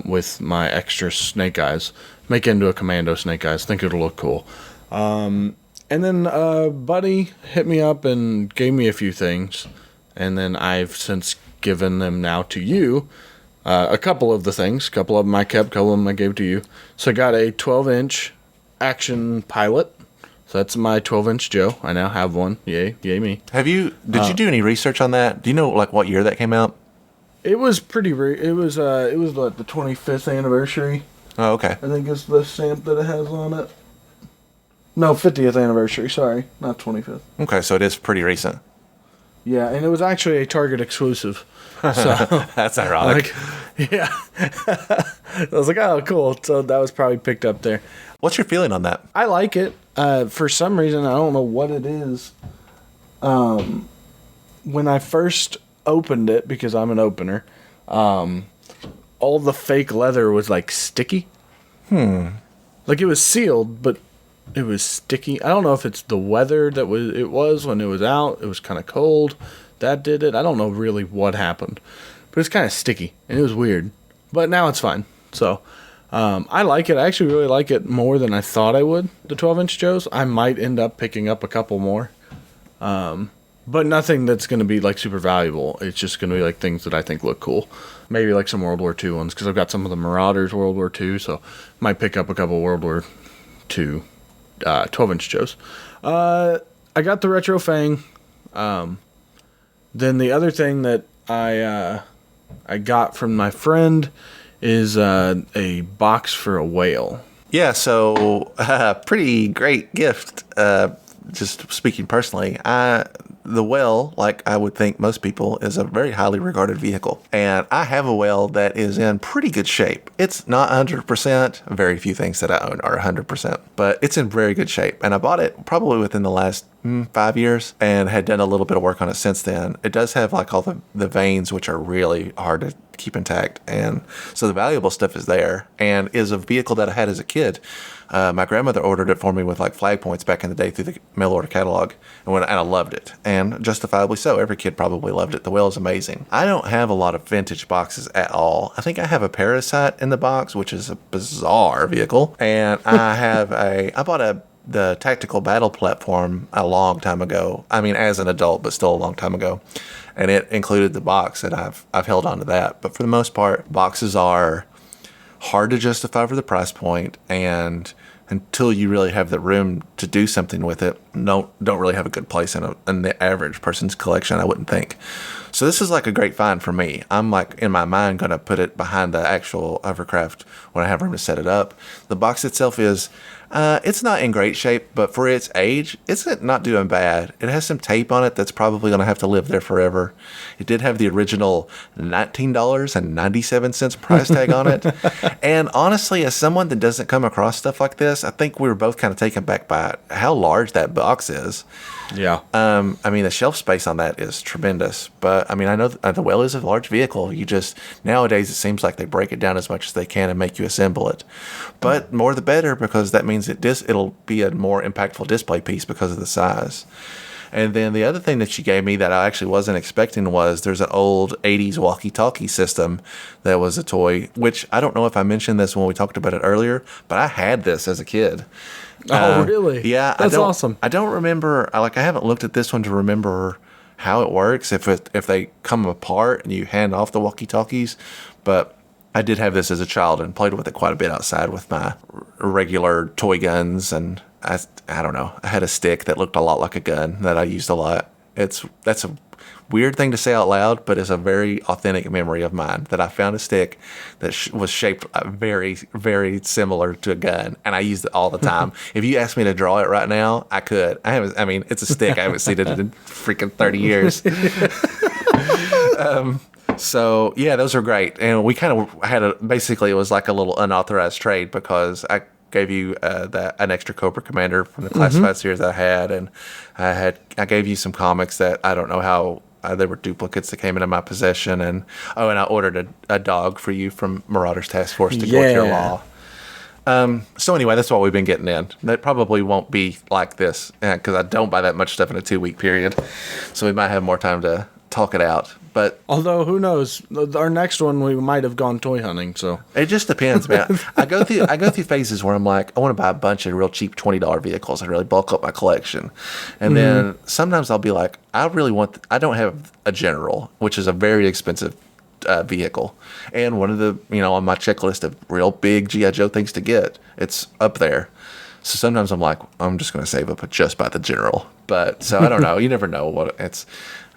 with my extra Snake Eyes. Make it into a Commando Snake Eyes. Think it'll look cool. And then Buddy hit me up and gave me a few things, and then I've since given them now to you. A couple of the things. A couple of them I kept, a couple of them I gave to you. So I got a 12-inch action pilot. So that's my 12-inch Joe. I now have one. Yay me. Did you do any research on that? Do you know like what year that came out? It was pretty. It was like the 25th anniversary. Oh, okay. I think it's the stamp that it has on it. No, 50th anniversary. Sorry, not 25th. Okay, so it is pretty recent. Yeah, and it was actually a Target exclusive. So that's ironic. Yeah. I was like, oh, cool. So that was probably picked up there. What's your feeling on that? I like it. For some reason, I don't know what it is. When I first opened it, because I'm an opener, all the fake leather was like sticky. Like it was sealed, but it was sticky. I don't know if it's the weather it was when it was out. It was kind of cold. That did it. I don't know really what happened. But it's kind of sticky, and it was weird. But now it's fine. So, I like it. I actually really like it more than I thought I would, the 12-inch Joes. I might end up picking up a couple more. But nothing that's going to be, like, super valuable. It's just going to be, like, things that I think look cool. Maybe, like, some World War II ones, because I've got some of the Marauders World War II, so might pick up a couple World War II 12-inch Joes. I got the Retro Fang. Then the other thing that I got from my friend is a box for a whale. Yeah, so pretty great gift. Just speaking personally, the whale, like I would think most people, is a very highly regarded vehicle. And I have a whale that is in pretty good shape. It's not 100%. Very few things that I own are 100%. But it's in very good shape. And I bought it probably within the last 5 years and had done a little bit of work on it since then. It does have like all the veins, which are really hard keep intact. And so the valuable stuff is there, and is a vehicle that I had as a kid. My grandmother ordered it for me with like flag points back in the day through the mail order catalog, and I loved it, and justifiably so. Every kid probably loved it. The whale is amazing. I don't have a lot of vintage boxes at all. I think I have a Parasite in the box, which is a bizarre vehicle, and I bought the tactical battle platform a long time ago. I mean, as an adult, but still a long time ago. And it included the box, and I've held on to that. But for the most part, boxes are hard to justify for the price point, and until you really have the room to do something with it, don't really have a good place in the average person's collection, I wouldn't think. So this is like a great find for me. I'm like, in my mind, going to put it behind the actual hovercraft when I have room to set it up. The box itself is, it's not in great shape, but for its age, it's not doing bad. It has some tape on it that's probably going to have to live there forever. It did have the original $19.97 price tag on it. And honestly, as someone that doesn't come across stuff like this, I think we were both kind of taken back by how large that box is. Yeah. I mean, the shelf space on that is tremendous. But, I mean, I know the whale is a large vehicle. Nowadays, it seems like they break it down as much as they can and make you assemble it. But more the better, because that means it'll be a more impactful display piece because of the size. And then the other thing that she gave me that I actually wasn't expecting was there's an old 80s walkie-talkie system that was a toy, which I don't know if I mentioned this when we talked about it earlier, but I had this as a kid. Oh, really? Yeah. That's awesome. I don't remember, I haven't looked at this one to remember how it works, if they come apart and you hand off the walkie-talkies, but I did have this as a child and played with it quite a bit outside with my regular toy guns, and I don't know. I had a stick that looked a lot like a gun that I used a lot. That's a weird thing to say out loud, but it's a very authentic memory of mine that I found a stick that was shaped very, very similar to a gun, and I used it all the time. If you asked me to draw it right now, I could. It's a stick. I haven't seen it in freaking 30 years. So yeah, those are great. And we kind of had basically it was like a little unauthorized trade, because I gave you an extra Cobra Commander from the classified series I had, and I gave you some comics that I don't know how they were duplicates that came into my possession, and I ordered a dog for you from Marauders Task Force to go with your law. So anyway, that's what we've been getting in. That probably won't be like this, because I don't buy that much stuff in a 2-week period, so we might have more time to talk it out. But although, who knows? Our next one, we might have gone toy hunting. So it just depends, man. I go through phases where I'm like, I want to buy a bunch of real cheap $20 vehicles and really bulk up my collection, and then sometimes I'll be like, I don't have a General, which is a very expensive vehicle, and one of the on my checklist of real big G.I. Joe things to get, it's up there. So sometimes I'm like, I'm just going to save up and just buy the General. But so I don't know. You never know what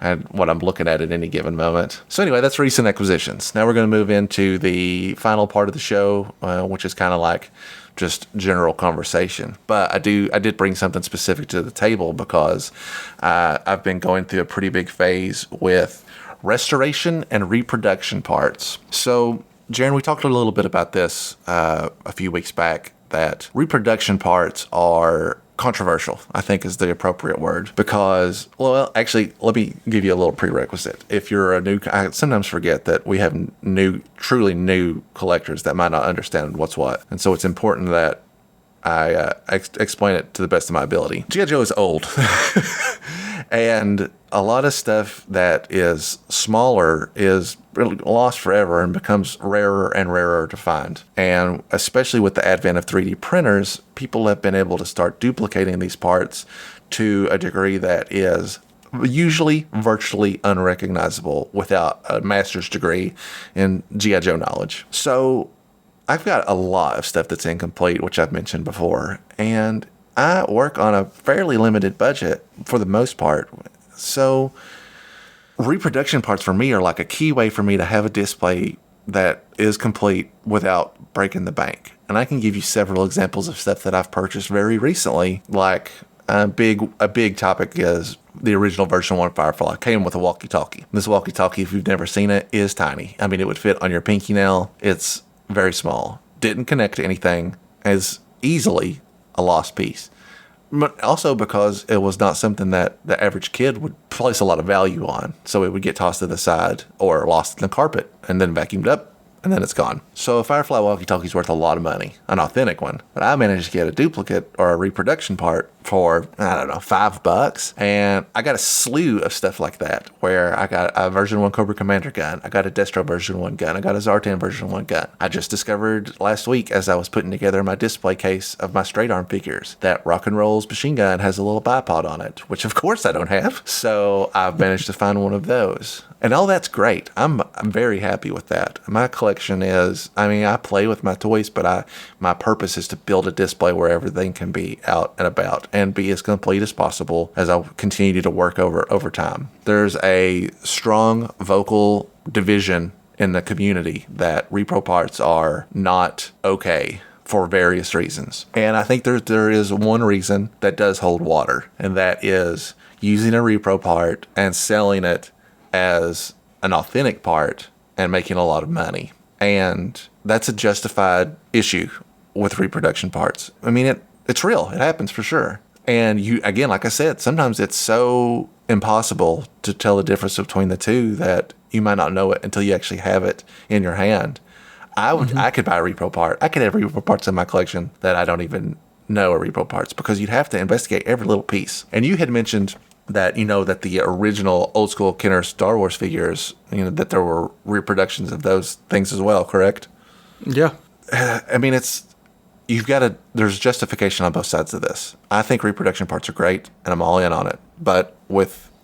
I'm looking at any given moment. So anyway, that's recent acquisitions. Now we're going to move into the final part of the show, which is kind of like just general conversation. But I did bring something specific to the table, because I've been going through a pretty big phase with restoration and reproduction parts. So Jaren, we talked a little bit about this a few weeks back, that reproduction parts are controversial, I think is the appropriate word, because, well, actually, let me give you a little prerequisite. If you're I sometimes forget that we have truly new collectors that might not understand what's what. And so it's important that I explain it to the best of my ability. G.I. Joe is old. And a lot of stuff that is smaller is really lost forever and becomes rarer and rarer to find. And especially with the advent of 3D printers, people have been able to start duplicating these parts to a degree that is usually virtually unrecognizable without a master's degree in G.I. Joe knowledge. So I've got a lot of stuff that's incomplete, which I've mentioned before, and I work on a fairly limited budget for the most part. So reproduction parts for me are like a key way for me to have a display that is complete without breaking the bank. And I can give you several examples of stuff that I've purchased very recently. Like a big topic is the original version 1 Firefly came with a walkie-talkie. This walkie-talkie, if you've never seen it, is tiny. I mean, it would fit on your pinky nail. It's very small. Didn't connect to anything. Is easily a lost piece. But also because it was not something that the average kid would place a lot of value on. So it would get tossed to the side or lost in the carpet and then vacuumed up, and then it's gone. So a Firefly walkie-talkie is worth a lot of money, an authentic one. But I managed to get a duplicate or a reproduction part for, I don't know, $5. And I got a slew of stuff like that, where I got a version 1 Cobra Commander gun, I got a Destro version 1 gun, I got a Zartan version 1 gun. I just discovered last week, as I was putting together my display case of my straight arm figures, that Rock and Roll's machine gun has a little bipod on it, which of course I don't have. So I've managed to find one of those. And all that's great. I'm very happy with that. My collection is, I mean, I play with my toys, but my purpose is to build a display where everything can be out and about and be as complete as possible as I continue to work over time. There's a strong vocal division in the community that repro parts are not okay for various reasons. And I think there is one reason that does hold water, and that is using a repro part and selling it as an authentic part and making a lot of money. And that's a justified issue with reproduction parts. I mean, it's real. It happens for sure. And you, again, like I said, sometimes it's so impossible to tell the difference between the two that you might not know it until you actually have it in your hand. I could buy a repro part. I could have repro parts in my collection that I don't even know are repro parts, because you'd have to investigate every little piece. And you had mentioned that, that the original old school Kenner Star Wars figures, that there were reproductions of those things as well, correct? Yeah. I mean, there's justification on both sides of this. I think reproduction parts are great, and I'm all in on it. But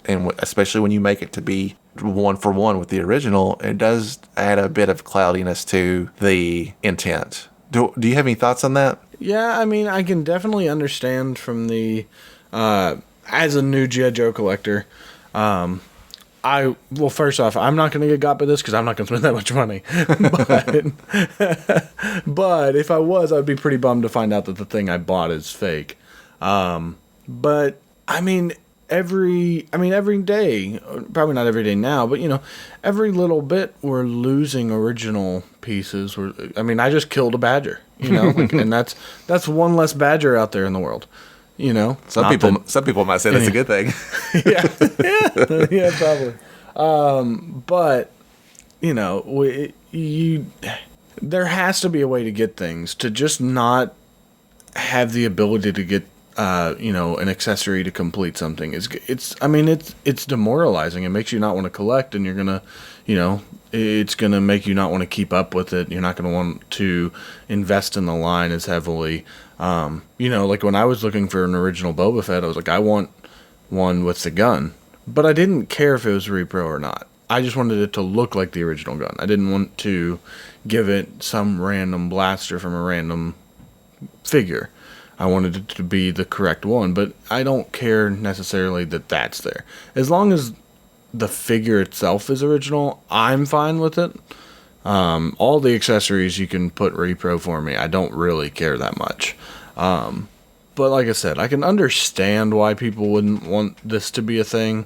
especially when you make it to be 1-for-1 with the original, it does add a bit of cloudiness to the intent. Do you have any thoughts on that? Yeah, I mean, I can definitely understand from the, as a new G.I. Joe collector, first off, I'm not going to get got by this because I'm not going to spend that much money. But if I was, I'd be pretty bummed to find out that the thing I bought is fake. But I mean, every day, probably not every day now, but every little bit we're losing original pieces. I just killed a badger, and that's one less badger out there in the world. Some people might say that's a good thing. yeah, probably. But there has to be a way to get things to just not have the ability to get an accessory to complete something. It's demoralizing. It makes you not want to collect, and you're gonna, it's gonna make you not want to keep up with it. You're not gonna want to invest in the line as heavily. Like when I was looking for an original Boba Fett, I was like, I want one with the gun, but I didn't care if it was repro or not. I just wanted it to look like the original gun. I didn't want to give it some random blaster from a random figure. I wanted it to be the correct one, but I don't care necessarily that that's there. As long as the figure itself is original, I'm fine with it. All the accessories you can put repro for me. I don't really care that much. But like I said, I can understand why people wouldn't want this to be a thing.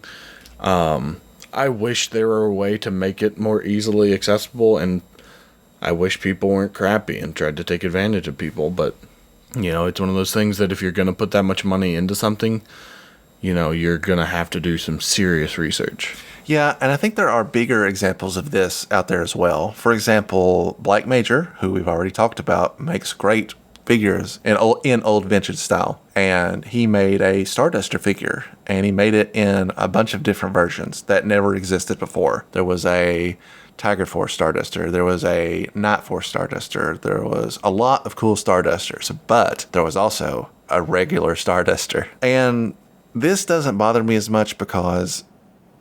I wish there were a way to make it more easily accessible, and I wish people weren't crappy and tried to take advantage of people, but it's one of those things that if you're going to put that much money into something, you're going to have to do some serious research. Yeah, and I think there are bigger examples of this out there as well. For example, Black Major, who we've already talked about, makes great figures in old vintage style. And he made a Starduster figure, and he made it in a bunch of different versions that never existed before. There was a Tiger Force Starduster, there was a Night Force Starduster, there was a lot of cool Stardusters, but there was also a regular Starduster. And this doesn't bother me as much because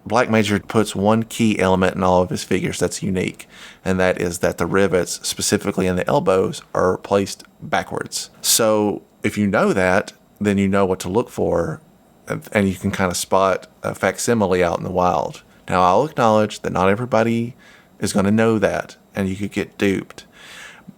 Black Major puts one key element in all of his figures that's unique, and that is that the rivets, specifically in the elbows, are placed backwards. So if you know that, then you know what to look for, and you can kind of spot a facsimile out in the wild. Now, I'll acknowledge that not everybody is going to know that, and you could get duped.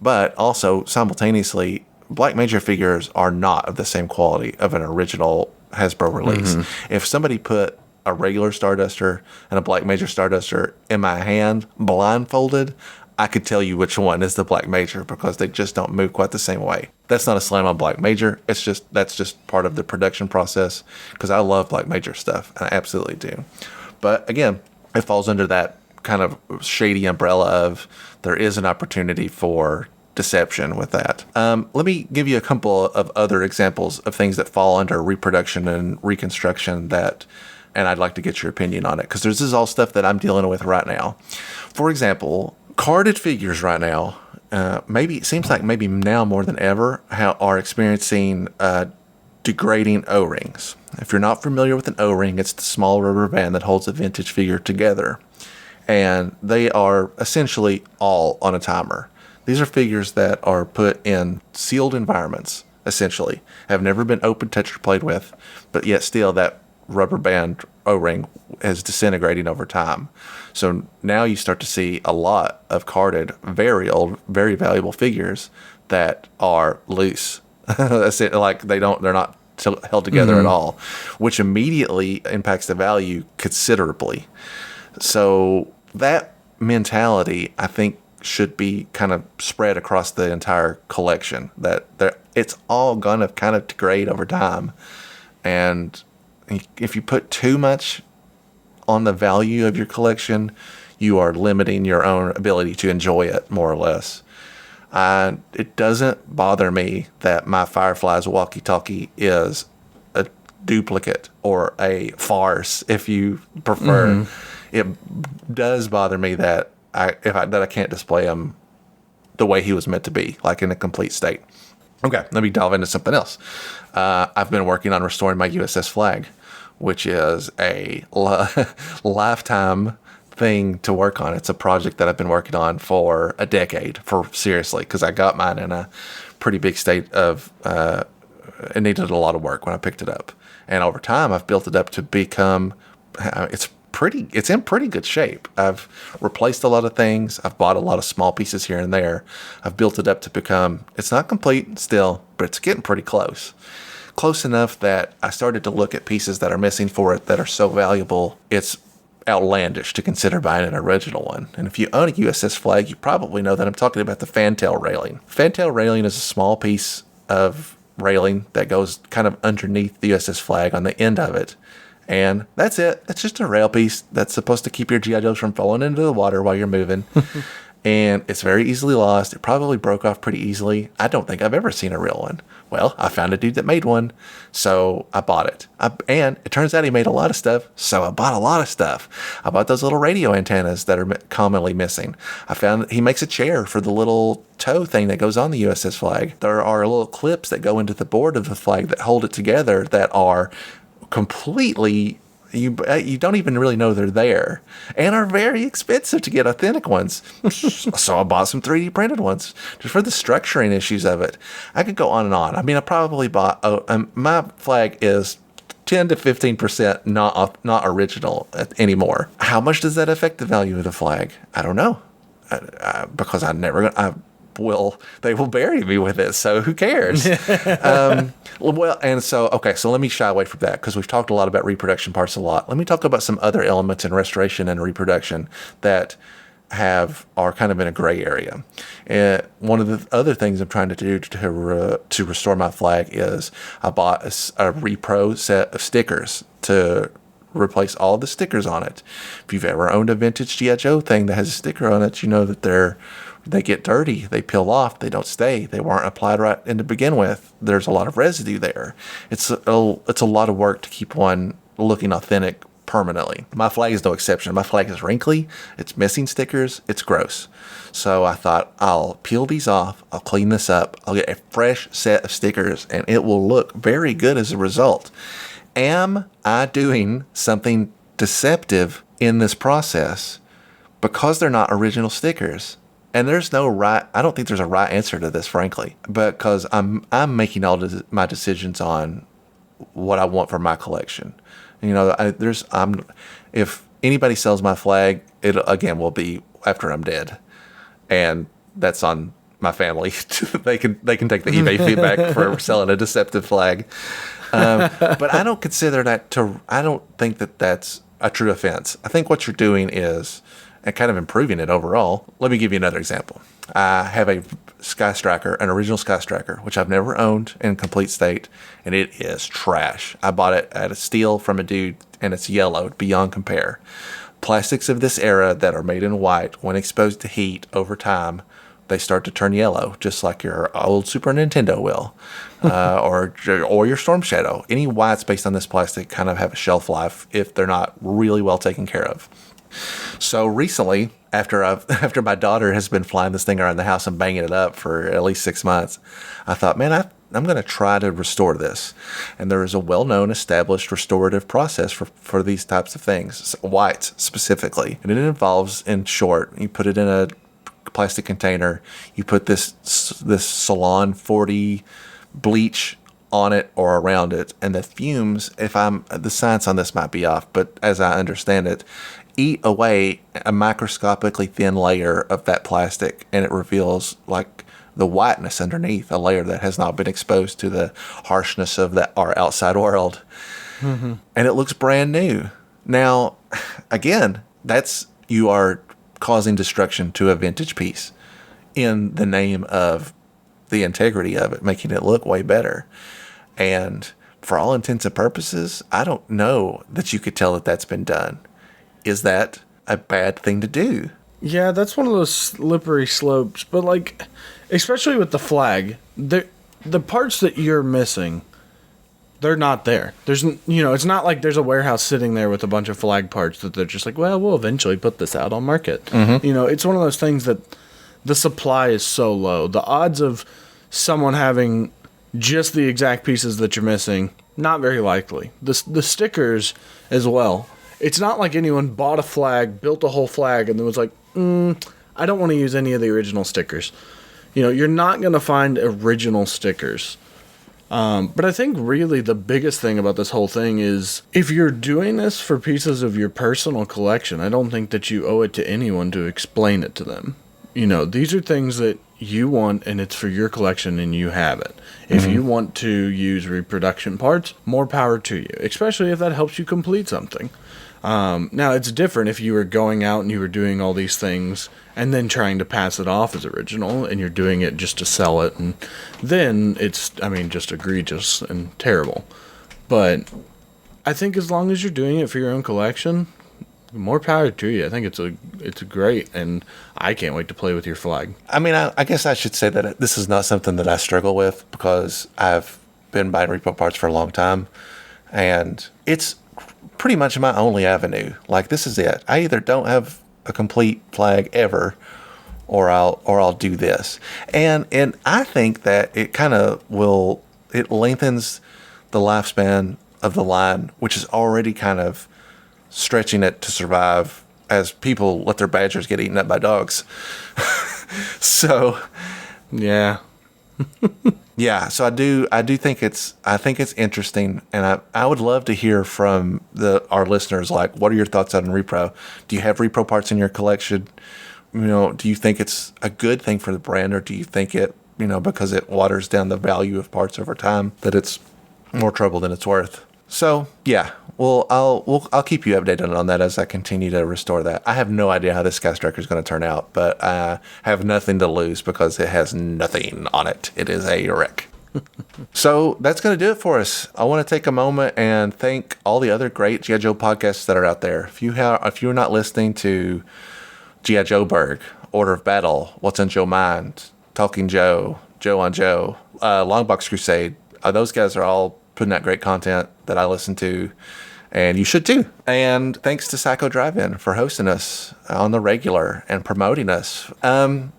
But also, simultaneously, Black Major figures are not of the same quality of an original Hasbro release. Mm-hmm. If somebody put a regular Starduster and a Black Major Starduster in my hand, blindfolded, I could tell you which one is the Black Major because they just don't move quite the same way. That's not a slam on Black Major. That's just part of the production process because I love Black Major stuff. And I absolutely do. But again, it falls under that kind of shady umbrella of there is an opportunity for deception with that. Let me give you a couple of other examples of things that fall under reproduction and reconstruction and I'd like to get your opinion on it because this is all stuff that I'm dealing with right now. For example, carded figures right now, it seems like maybe now more than ever, are experiencing degrading O-rings. If you're not familiar with an O-ring, it's the small rubber band that holds a vintage figure together. And they are essentially all on a timer. These are figures that are put in sealed environments, essentially, have never been open, touched, or played with, but yet still that rubber band O-ring is disintegrating over time. So now you start to see a lot of carded, very old, very valuable figures that are loose. Like they're not held together at all, which immediately impacts the value considerably. So that mentality, I think, should be kind of spread across the entire collection. That it's all gonna kind of degrade over time, and if you put too much on the value of your collection, you are limiting your own ability to enjoy it, more or less. It doesn't bother me that my Firefly's walkie-talkie is a duplicate or a farce, if you prefer. It does bother me that I can't display him the way he was meant to be, like in a complete state. Okay, let me delve into something else. I've been working on restoring my USS Flag, which is a lifetime thing to work on. It's a project that I've been working on for a decade, seriously, because I got mine in a pretty big state of, it needed a lot of work when I picked it up. And over time, I've built it up to become, it's in pretty good shape. I've replaced a lot of things. I've bought a lot of small pieces here and there. I've built it up to become, it's not complete still, but it's getting pretty close. Close enough that I started to look at pieces that are missing for it that are so valuable, it's outlandish to consider buying an original one. And if you own a USS Flag, you probably know that I'm talking about the fantail railing. Fantail railing is a small piece of railing that goes kind of underneath the USS Flag on the end of it. And that's it. It's just a rail piece that's supposed to keep your G.I. Joes from falling into the water while you're moving. And it's very easily lost. It probably broke off pretty easily. I don't think I've ever seen a real one. Well, I found a dude that made one, so I bought it. And it turns out he made a lot of stuff, so I bought a lot of stuff. I bought those little radio antennas that are commonly missing. I found he makes a chair for the little toe thing that goes on the USS Flag. There are little clips that go into the board of the flag that hold it together that are completely, you don't even really know they're there, and are very expensive to get authentic ones. So I bought some 3D printed ones just for the structuring issues of it. I could go on and on. I mean, I probably bought my flag is 10 to 15% not original anymore. How much does that affect the value of the flag? I don't know, because they will bury me with it, so who cares? So let me shy away from that because we've talked a lot about reproduction parts a lot. Let me talk about some other elements in restoration and reproduction that are kind of in a gray area. One of the other things I'm trying to do to restore my flag is I bought a repro set of stickers to replace all the stickers on it. If you've ever owned a vintage G.I. Joe thing that has a sticker on it, you know that they get dirty, they peel off, they don't stay, they weren't applied right in to begin with. There's a lot of residue there. It's a lot of work to keep one looking authentic permanently. My flag is no exception. My flag is wrinkly, it's missing stickers, it's gross. So I thought, I'll peel these off, I'll clean this up, I'll get a fresh set of stickers, and it will look very good as a result. Am I doing something deceptive in this process because they're not original stickers? And there's no right, I don't think there's a right answer to this, frankly, because I'm making all my decisions on what I want for my collection. You know, if anybody sells my flag, it again will be after I'm dead, and that's on my family. They can take the eBay feedback for selling a deceptive flag. But I don't think that that's a true offense. I think what you're doing is, and kind of improving it overall. Let me give you another example. I have a Sky Striker, an original Sky Striker, which I've never owned in complete state, and it is trash. I bought it at a steal from a dude, and it's yellowed beyond compare. Plastics of this era that are made in white, when exposed to heat over time, they start to turn yellow, just like your old Super Nintendo will, or your Storm Shadow. Any whites based on this plastic kind of have a shelf life if they're not really well taken care of. So recently, after my daughter has been flying this thing around the house and banging it up for at least 6 months, I thought, man, I'm going to try to restore this. And there is a well-known established restorative process for these types of things, whites specifically. And it involves, in short, you put it in a plastic container, you put this Salon 40 bleach on it or around it, and the fumes, the science on this might be off, but as I understand it, eat away a microscopically thin layer of that plastic, and it reveals like the whiteness underneath, a layer that has not been exposed to the harshness of our outside world. Mm-hmm. And it looks brand new. Now, again, you are causing destruction to a vintage piece in the name of the integrity of it, making it look way better. And for all intents and purposes, I don't know that you could tell that that's been done. Is that a bad thing to do? Yeah, that's one of those slippery slopes. But, like, especially with the flag, the parts that you're missing, they're not there. It's not like there's a warehouse sitting there with a bunch of flag parts that they're just like, well, we'll eventually put this out on market. Mm-hmm. It's one of those things that the supply is so low. The odds of someone having just the exact pieces that you're missing, not very likely. The stickers as well. It's not like anyone bought a flag, built a whole flag, and then was like, I don't want to use any of the original stickers. You're not going to find original stickers. But I think really the biggest thing about this whole thing is if you're doing this for pieces of your personal collection, I don't think that you owe it to anyone to explain it to them. These are things that you want, and it's for your collection, and you have it. If you want to use reproduction parts, more power to you, especially if that helps you complete something. Now, it's different if you were going out and you were doing all these things and then trying to pass it off as original, and you're doing it just to sell it, and then it's, just egregious and terrible. But I think as long as you're doing it for your own collection, more power to you. I think it's great, and I can't wait to play with your flag. I guess I should say that this is not something that I struggle with because I've been buying repo parts for a long time, and it's pretty much my only avenue. Like, this is it. I either don't have a complete flag ever, or I'll do this. And I think that it kind of it lengthens the lifespan of the line, which is already kind of stretching it to survive as people let their badgers get eaten up by dogs. So, yeah. Yeah, so I do think it's interesting, and I would love to hear from our listeners, like, what are your thoughts on repro? Do you have repro parts in your collection? Do you think it's a good thing for the brand, or do you think it, because it waters down the value of parts over time, that it's more trouble than it's worth? So, yeah, well, I'll keep you updated on that as I continue to restore that. I have no idea how this Sky Striker is going to turn out, but I have nothing to lose because it has nothing on it. It is a wreck. So that's going to do it for us. I want to take a moment and thank all the other great G.I. Joe podcasts that are out there. If you're not listening to G.I. Joe Berg, Order of Battle, What's on Joe Mind, Talking Joe, Joe on Joe, Longbox Crusade, those guys are all putting out great content that I listen to, and you should too. And thanks to Psycho Drive-In for hosting us on the regular and promoting us. And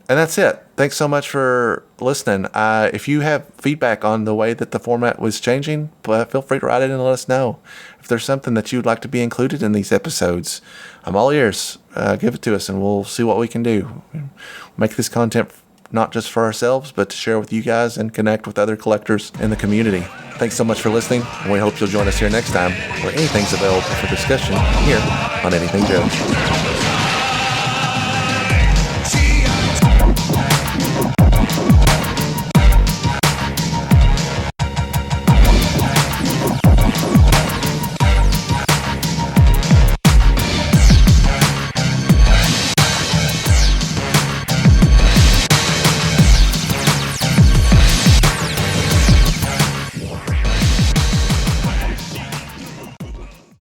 that's it. Thanks so much for listening. If you have feedback on the way that the format was changing, feel free to write it in and let us know. If there's something that you'd like to be included in these episodes, I'm all ears. Give it to us, and we'll see what we can do. Make this content not just for ourselves, but to share with you guys and connect with other collectors in the community. Thanks so much for listening, and we hope you'll join us here next time, where anything's available for discussion here on Anything Joe.